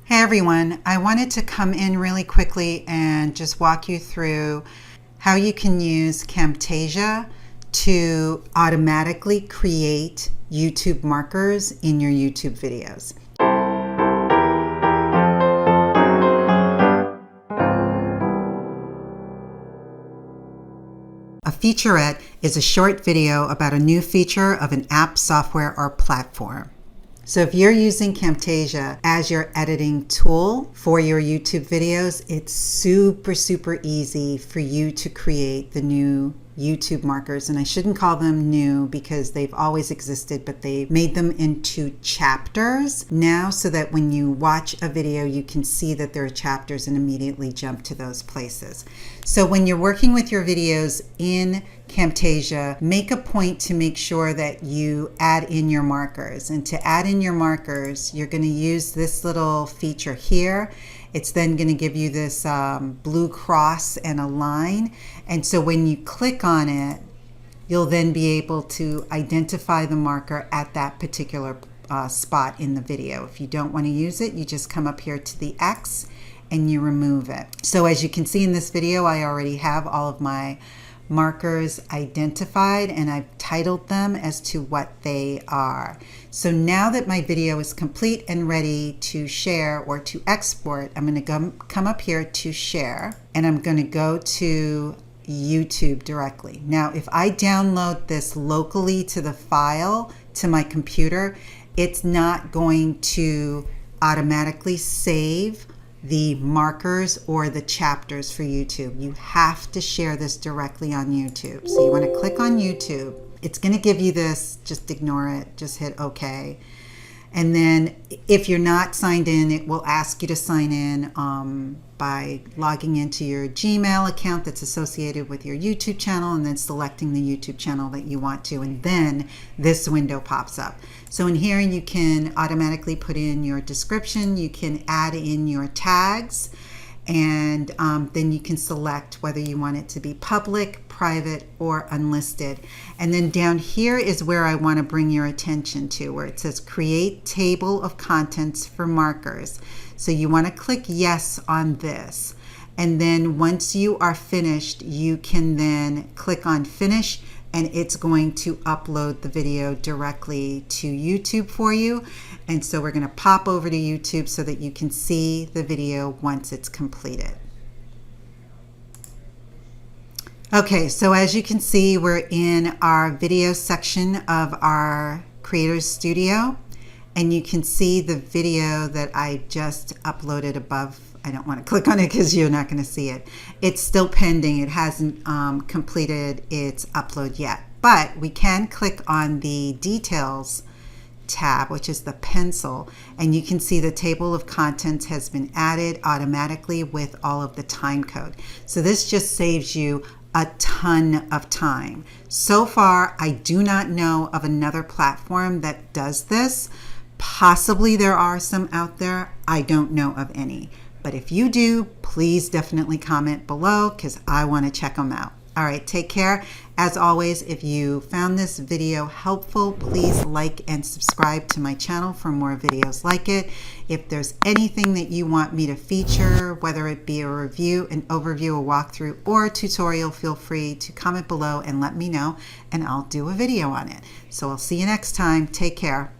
Hey everyone, I wanted to come in really quickly and just walk you through how you can use Camtasia to automatically create YouTube markers in your YouTube videos. A featurette is a short video about a new feature of an app, software, or platform. So if you're using Camtasia as your editing tool for your YouTube videos, it's super easy for you to create the new YouTube markers. And I shouldn't call them new because they've always existed, but they made them into chapters now so that when you watch a video, you can see that there are chapters and immediately jump to those places. So when you're working with your videos in Camtasia, make a point to make sure that you add in your markers. And to add in your markers, you're going to use this little feature here. It's then going to give you this blue cross and a line. And so when you click on it, you'll then be able to identify the marker at that particular spot in the video. If you don't want to use it, you just come up here to the X and you remove it. So as you can see in this video, I already have all of my markers identified and I've titled them as to what they are. So now that my video is complete and ready to share or to export, I'm going to come up here to share and I'm going to go to YouTube directly. Now if I download this locally to the file to my computer, it's not going to automatically save the markers or the chapters for YouTube. You have to share this directly on YouTube. So you want to click on YouTube. It's going to give you this, just ignore it, just hit OK. And then if you're not signed in, it will ask you to sign in by logging into your Gmail account that's associated with your YouTube channel and then selecting the YouTube channel that you want to. And then this window pops up. So in here, you can automatically put in your description. You can add in your tags. And then you can select whether you want it to be public, private, or unlisted. And then down here is where I want to bring your attention to, where it says create table of contents for markers. So you want to click yes on this. And then once you are finished, you can then click on finish and it's going to upload the video directly to YouTube for you. And so we're going to pop over to YouTube so that you can see the video once it's completed. Okay, so as you can see, we're in our video section of our Creators Studio, and you can see the video that I just uploaded above. I don't want to click on it because you're not going to see it. It's still pending. It hasn't completed its upload yet, but we can click on the details tab, which is the pencil, and you can see the table of contents has been added automatically with all of the time code. So this just saves you a ton of time. So far, I do not know of another platform that does this. Possibly there are some out there. I don't know of any. But if you do, please definitely comment below because I want to check them out. All right, take care. As always, if you found this video helpful, please like and subscribe to my channel for more videos like it. If there's anything that you want me to feature, whether it be a review, an overview, a walkthrough, or a tutorial, feel free to comment below and let me know, and I'll do a video on it. So I'll see you next time. Take care.